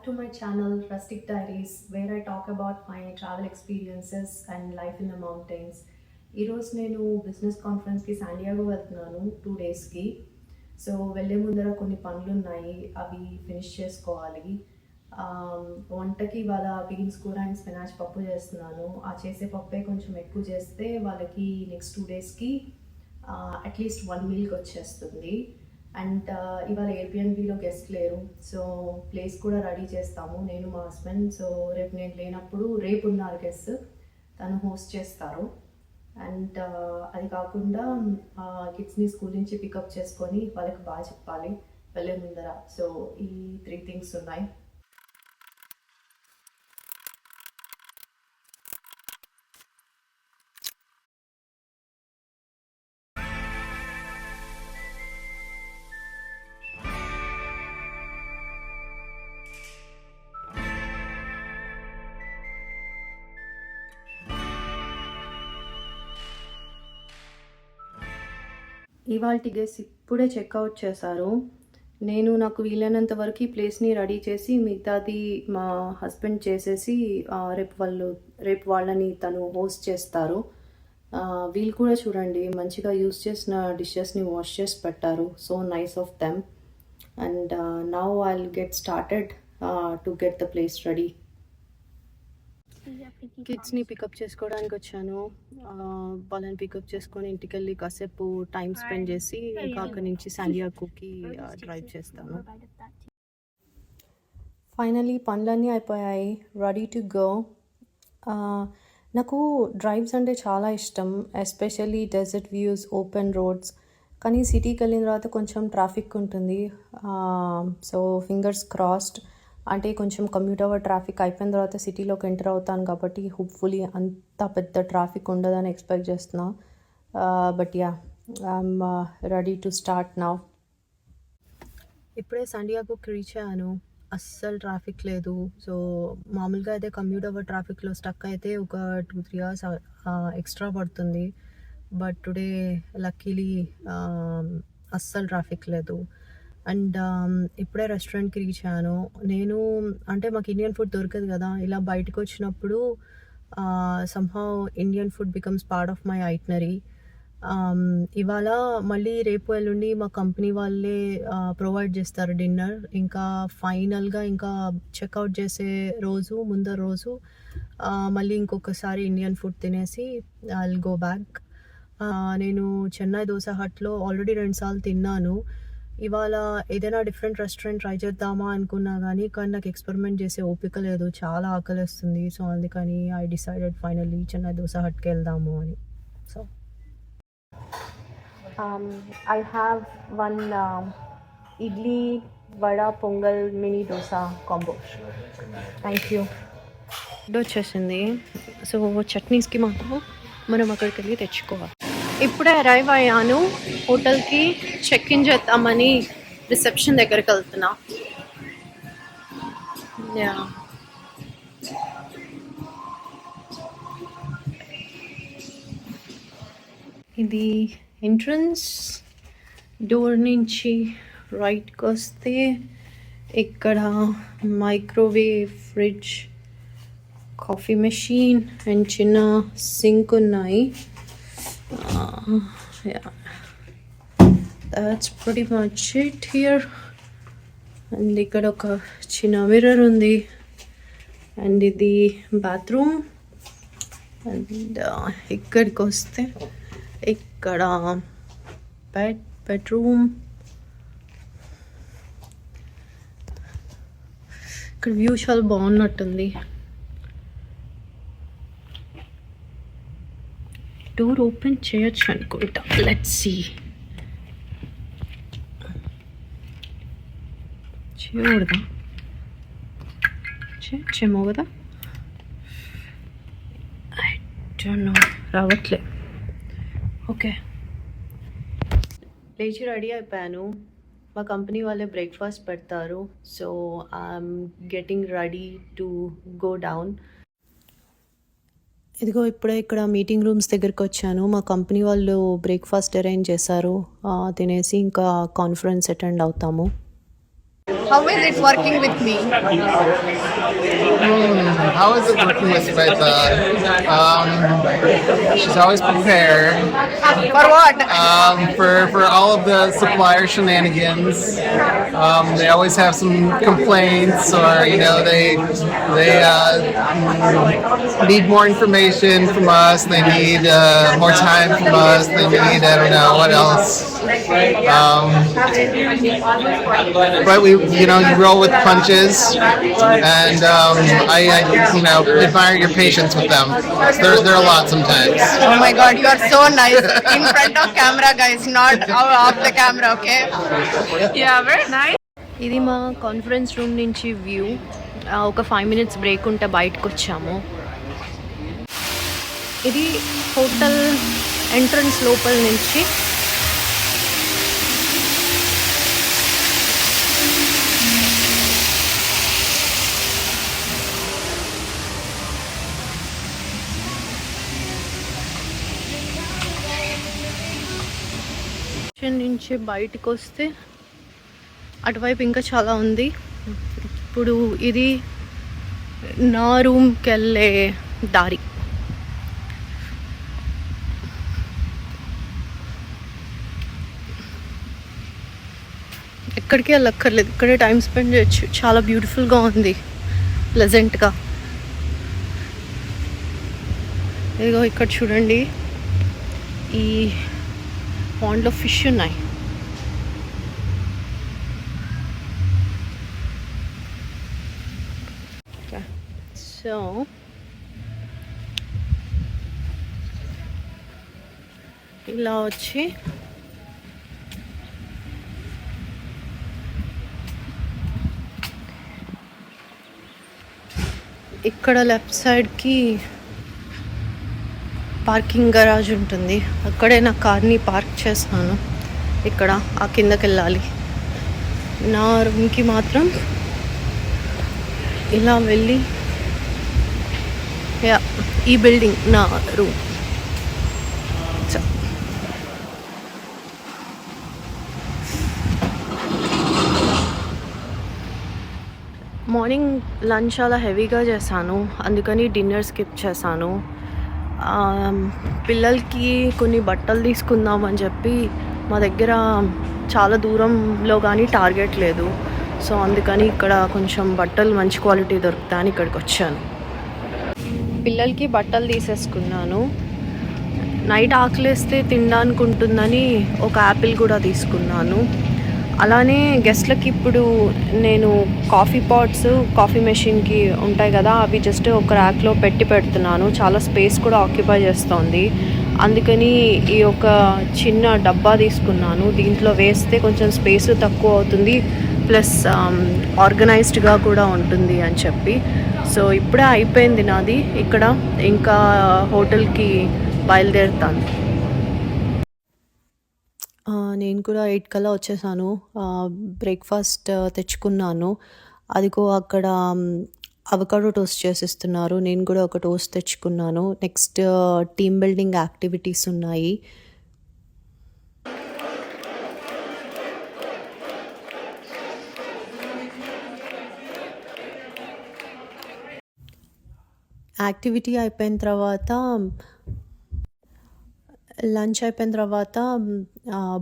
to my channel Rustic Diaries, where I talk about my travel experiences and life in the mountains. ఈరోజు నేను business కాన్ఫరెన్స్కి San Diego వెళ్తున్నాను 2 డేస్కి. So వెళ్ళే ముందర కొన్ని పనులు ఉన్నాయి, అవి ఫినిష్ చేసుకోవాలి. వంటకి ఇవాళ బీన్స్ కూర అండ్ స్పినాచ్ పప్పు చేస్తున్నాను. ఆ చేసే పప్పే కొంచెం ఎక్కువ చేస్తే వాళ్ళకి నెక్స్ట్ 2 డేస్కి అట్లీస్ట్ 1 మీల్కి వచ్చేస్తుంది. అండ్ ఇవాళ ఏబిఎన్బిలో గెస్ట్ లేరు, సో ప్లేస్ కూడా రెడీ చేస్తాము నేను మా హస్బెండ్. సో రేపు నేను లేనప్పుడు రేపు ఉన్నారు గెస్ట్, తను హోస్ట్ చేస్తారు. అండ్ అది కాకుండా కిడ్స్ని స్కూల్ నుంచి పికప్ చేసుకొని వాళ్ళకి బాగా చెప్పాలి వెళ్ళే ముందర. సో ఈ 3 థింగ్స్ ఉన్నాయి. ఇవాల్టి గెస్ట్ ఇప్పుడే చెక్అవుట్ చేశారు. నాకు వీలైనంత వరకు ఈ ప్లేస్ని రెడీ చేసి మిగతాది మా హస్బెండ్ చేసేసి రేపు వాళ్ళని తను హోస్ట్ చేస్తారు. వీళ్ళు కూడా చూడండి మంచిగా యూస్ చేసిన డిషెస్ని వాష్ చేసి పెట్టారు. So nice of them. And now I'll get started to get the place ready. కిడ్స్ని పికప్ చేసుకోవడానికి వచ్చాను. వాళ్ళని పికప్ చేసుకొని ఇంటికి వెళ్ళి కాసేపు టైం స్పెండ్ చేసి ఇంకా అక్కడి నుంచి శాండియాగోకి డ్రైవ్ చేస్తాను. ఫైనలీ పనులన్నీ అయిపోయాయి, రెడీ టు గో. నాకు డ్రైవ్స్ అంటే చాలా ఇష్టం, especially desert views, open roads. కానీ సిటీకి వెళ్ళిన తర్వాత కొంచెం ట్రాఫిక్ ఉంటుంది. సో ఫింగర్స్ క్రాస్డ్, అంటే కొంచెం కమ్యూట్ అవర్ ట్రాఫిక్ అయిపోయిన తర్వాత సిటీలోకి ఎంటర్ అవుతాను కాబట్టి హోప్ఫుల్లీ అంత పెద్ద ట్రాఫిక్ ఉండదని ఎక్స్పెక్ట్ చేస్తున్నా. But yeah, I'm ready to start now. ఇప్పుడే శాండియాగోకి రీచ్ అయ్యాను. అస్సలు ట్రాఫిక్ లేదు. సో మామూలుగా అయితే కమ్యూట్ అవర్ ట్రాఫిక్లో స్టక్ అయితే ఒక 2-3 అవర్స్ ఎక్స్ట్రా పడుతుంది. బట్ టుడే లక్కీలీ అస్సలు ట్రాఫిక్ లేదు. అండ్ ఇప్పుడే రెస్టారెంట్కి రీచ్ అయ్యాను. అంటే మాకు ఇండియన్ ఫుడ్ దొరకదు కదా, ఇలా బయటకు వచ్చినప్పుడు somehow Indian food becomes part of my itinerary. ఇవాళ మళ్ళీ రేపు ఎల్లుండి మా కంపెనీ వాళ్ళే ప్రొవైడ్ చేస్తారు డిన్నర్. ఇంకా ఫైనల్గా ఇంకా చెక్అవుట్ చేసే ముందర రోజు మళ్ళీ ఇంకొకసారి ఇండియన్ ఫుడ్ తినేసి ఐ విల్ గో బ్యాక్. నేను చెన్నై దోస హట్లో ఆల్రెడీ 2 సార్లు తిన్నాను. ఇవాళ ఏదైనా డిఫరెంట్ రెస్టారెంట్ ట్రై చేద్దామా అనుకున్నా కానీ నాకు ఎక్స్పెరిమెంట్ చేసే ఓపిక లేదు, చాలా ఆకలిస్తుంది. సో అందుకని I decided finally Chennai dosa హట్కి వెళ్దాము అని. So I have 1 idli vada pongal mini dosa combo. Thank you. Food వచ్చేసింది. సో చట్నీస్కి మనం అక్కడికి వెళ్ళి తెచ్చుకోవాలి. ఇప్పుడే అరైవ్ అయ్యాను హోటల్కి, చెక్ ఇన్ చేద్దామని రిసెప్షన్ దగ్గరికి వెళ్తున్నా. ఇది ఎంట్రన్స్. డోర్ నుంచి రైట్కి వస్తే ఇక్కడ microwave, fridge, coffee machine and చిన్న సింక్ ఉన్నాయి. Yeah, that's pretty much it here. And ఇక్కడ ఒక చిన్న మిర్రర్ ఉంది. అండ్ ఇది బాత్రూమ్. అండ్ ఇక్కడికి వస్తే ఇక్కడ బెడ్రూమ్. ఇక్కడ వ్యూ చాలా బాగున్నట్టుంది. డోర్ ఓపెన్ చేయొచ్చు అనుకుంటా. Let's see. చేయకూడదా? చేయొచ్చేమో కదా, ఐ డోంట్ నో, రావట్లే. ఓకే, లేచి రెడీ అయిపోయాను. మా కంపెనీ వాళ్ళే బ్రేక్ఫాస్ట్ పెడతారు. So I'm getting ready to go down. ఇదిగో ఇప్పుడే ఇక్కడ మీటింగ్ రూమ్స్ దగ్గరికి వచ్చాను. మా కంపెనీ వాళ్ళు బ్రేక్ఫాస్ట్ అరేంజ్ చేశారు. తినేసి ఇంకా కాన్ఫరెన్స్ అటెండ్ అవుతాము. How is it working with me? How is it working with Shweta? She's always prepared. For what? For all of the supplier shenanigans. They always have some complaints, or they need more information from us. They need more time from us. They need I don't know what else. But you roll with punches, and I admire your patience with them. They're a lot sometimes. Oh my god, you are so nice. In front of camera, guys, not off the camera, okay? Yeah, very nice. ఇది మా conference room నుంచి view. ఒక 5 minutes break ఉంటే బయటకు వచ్చాము. ఇది hotel entrance లోపల నుంచి నుంచి బయటికి వస్తే అటువైపు ఇంకా చాలా ఉంది. ఇప్పుడు ఇది నా రూమ్కి వెళ్ళే దారి. ఎక్కడికి వెళ్ళక్కర్లేదు, ఇక్కడే టైం స్పెండ్ చేయొచ్చు. చాలా బ్యూటిఫుల్గా ఉంది, ప్లెజెంట్గా. ఇదిగో ఇక్కడ చూడండి, ఈ పాండ్లో ఫిష్ ఉన్నాయి. సో ఇలా వచ్చి ఇక్కడ లెఫ్ట్ సైడ్కి పార్కింగ్ గరాజ్ ఉంటుంది. అక్కడే నా కార్ని పార్క్ చేస్తాను. ఇక్కడ ఆ కిందకి వెళ్ళాలి. నా రూమ్కి మాత్రం ఇలా వెళ్ళి ఈ బిల్డింగ్ నా రూమ్. మార్నింగ్ లంచ్ చాలా హెవీగా చేశాను, అందుకని డిన్నర్ స్కిప్ చేశాను. పిల్లలకి కొన్ని బట్టలు తీసుకుందామని చెప్పి మా దగ్గర చాలా దూరంలో కానీ టార్గెట్ లేదు. సో అందుకని ఇక్కడ కొంచెం బట్టలు మంచి క్వాలిటీ దొరుకుతాయని ఇక్కడికి వచ్చాను. పిల్లలకి బట్టలు తీసేసుకున్నాను. నైట్ ఆకలేస్తే తినడానికి ఉంటుందని ఒక యాపిల్ కూడా తీసుకున్నాను. అలానే గెస్ట్లకి ఇప్పుడు నేను కాఫీ పాట్స్, కాఫీ మెషిన్కి ఉంటాయి కదా, అవి జస్ట్ ఒక ర్యాక్లో పెడుతున్నాను. చాలా స్పేస్ కూడా ఆక్యుపై చేస్తుంది. అందుకని ఈ ఒక చిన్న డబ్బా తీసుకున్నాను. దీంట్లో వేస్తే కొంచెం స్పేస్ తక్కువ అవుతుంది, ప్లస్ ఆర్గనైజ్డ్గా కూడా ఉంటుంది అని చెప్పి. సో ఇప్పుడే అయిపోయింది నాది ఇక్కడ. ఇంకా హోటల్కి బయలుదేరుతాను. నేను కూడా 8 కల్లా వచ్చేసాను. బ్రేక్ఫాస్ట్ తెచ్చుకున్నాను. అదిగో అక్కడ అవకాడో టోస్ట్ చేసిస్తున్నారు. నేను కూడా ఒక టోస్ట్ తెచ్చుకున్నాను. నెక్స్ట్ టీమ్ బిల్డింగ్ యాక్టివిటీస్ ఉన్నాయి. యాక్టివిటీ అయిపోయిన తర్వాత, లంచ్ అయిపోయిన తర్వాత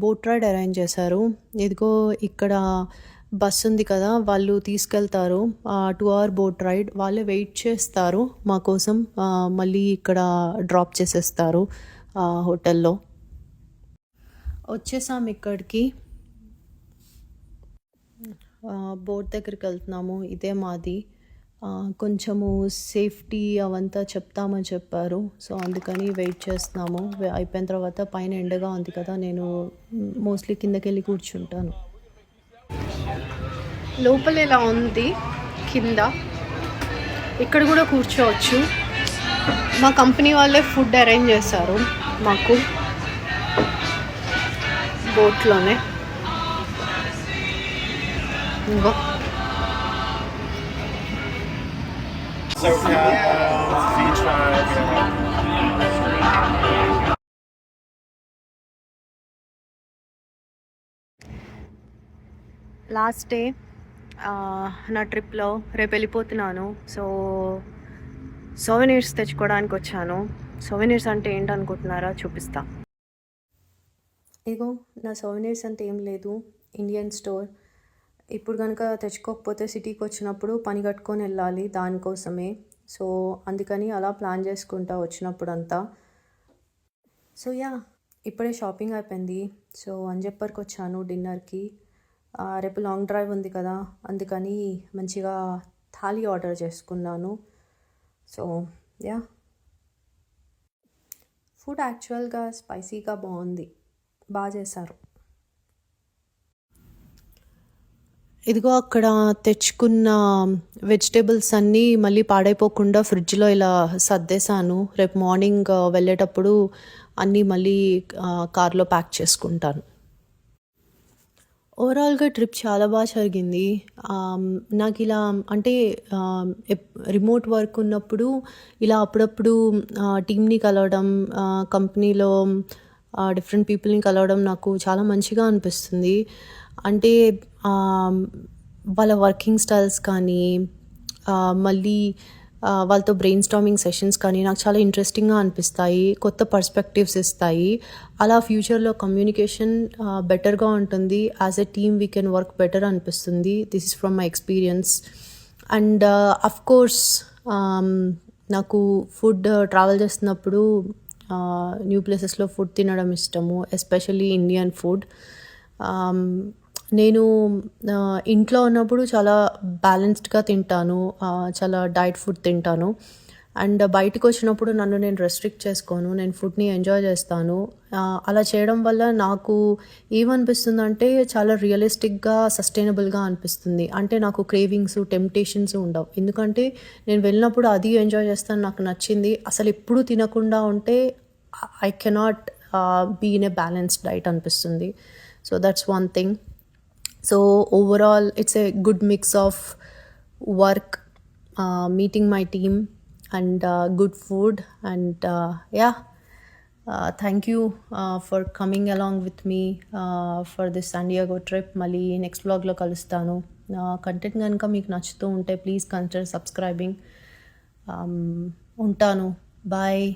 బోట్ రైడ్ అరేంజ్ చేశారు. ఇదిగో ఇక్కడ బస్ ఉంది కదా, వాళ్ళు తీసుకెళ్తారు. 2 hour బోట్ రైడ్. వాళ్ళే వెయిట్ చేస్తారు మా కోసం, మళ్ళీ ఇక్కడ డ్రాప్ చేసేస్తారు హోటల్లో. వచ్చేసాం ఇక్కడికి, బోట్ దగ్గరికి వెళ్తున్నాము. ఇదే మాది. కొంచెము సేఫ్టీ అవంతా చెప్తామని చెప్పారు. సో అందుకని వెయిట్ చేస్తున్నాము. అయిపోయిన తర్వాత పైన ఎండగా ఉంది కదా, నేను మోస్ట్లీ కిందకి వెళ్ళి కూర్చుంటాను. లోపల ఇలా ఉంది, కింద ఇక్కడ కూడా కూర్చోవచ్చు. మా కంపెనీ వాళ్ళే ఫుడ్ అరేంజ్ చేశారు మాకు బోట్లోనే. ఇంకో లాస్ట్ డే నా ట్రిప్లో రేపు వెళ్ళిపోతున్నాను. సో సోవెనీర్స్ తెచ్చుకోవడానికి వచ్చాను. సోవెనీర్స్ అంటే ఏంటనుకుంటున్నారా? చూపిస్తా. ఇగో నా సోవెనీర్స్ అంటే ఏం లేదు, ఇండియన్ స్టోర్. ఇప్పుడు కనుక తెచ్చుకోకపోతే సిటీకి వచ్చినప్పుడు పని కట్టుకొని వెళ్ళాలి దానికోసమే. సో అందుకని అలా ప్లాన్ చేసుకుంటా వచ్చినప్పుడు అంతా. సో యా, ఇప్పుడే షాపింగ్ అయిపోయింది. సో అంజప్పర్కి వచ్చాను డిన్నర్కి. రేపు లాంగ్ డ్రైవ్ ఉంది కదా, అందుకని మంచిగా థాలీ ఆర్డర్ చేసుకున్నాను. సో యా, ఫుడ్ యాక్చువల్గా స్పైసీగా బాగుంది, బాగా చేశారు. ఇదిగో అక్కడ తెచ్చుకున్న వెజిటేబుల్స్ అన్నీ మళ్ళీ పాడైపోకుండా ఫ్రిడ్జ్లో ఇలా సర్దేశాను. రేపు మార్నింగ్ వెళ్ళేటప్పుడు అన్నీ మళ్ళీ కార్లో ప్యాక్ చేసుకుంటాను. ఓవరాల్గా ట్రిప్ చాలా బాగా జరిగింది. నాకు ఇలా అంటే రిమోట్ వర్క్ ఉన్నప్పుడు ఇలా అప్పుడప్పుడు టీమ్ని కలవడం, కంపెనీలో డిఫరెంట్ పీపుల్ని కలవడం నాకు చాలా మంచిగా అనిపిస్తుంది. అంటే వాళ్ళ వర్కింగ్ స్టైల్స్ కానీ మళ్ళీ వాళ్ళతో బ్రెయిన్ స్టార్మింగ్ సెషన్స్ కానీ నాకు చాలా ఇంట్రెస్టింగ్గా అనిపిస్తాయి, కొత్త పర్స్పెక్టివ్స్ ఇస్తాయి. అలా ఫ్యూచర్లో కమ్యూనికేషన్ బెటర్గా ఉంటుంది. As a team we can work better అనిపిస్తుంది. This is from my experience. And of course నాకు ఫుడ్ ట్రావెల్ చేస్తున్నప్పుడు న్యూ ప్లేసెస్లో ఫుడ్ తినడం ఇష్టము, ఎస్పెషల్లీ ఇండియన్ ఫుడ్. నేను ఇంట్లో ఉన్నప్పుడు చాలా బ్యాలెన్స్డ్గా తింటాను, చాలా డైట్ ఫుడ్ తింటాను. అండ్ బయటకు వచ్చినప్పుడు నన్ను నేను రెస్ట్రిక్ట్ చేసుకోను, నేను ఫుడ్ని ఎంజాయ్ చేస్తాను. అలా చేయడం వల్ల నాకు ఏమనిపిస్తుందంటే చాలా రియలిస్టిక్గా, సస్టైనబుల్గా అనిపిస్తుంది. అంటే నాకు క్రేవింగ్స్, టెంప్టేషన్స్ ఉండవు. ఎందుకంటే నేను వెళ్ళినప్పుడు అది ఎంజాయ్ చేస్తాను, నాకు నచ్చింది. అసలు ఎప్పుడూ తినకుండా ఉంటే I cannot be in a balanced diet అనిపిస్తుంది. So that's one thing. So overall, it's a good mix of work, meeting my team, and good food. And yeah, thank you for coming along with me for this San Diego trip. Mali next vlog lo kalustanu. Content ganaka meeku nachutu unte please consider subscribing. Untanu. Bye.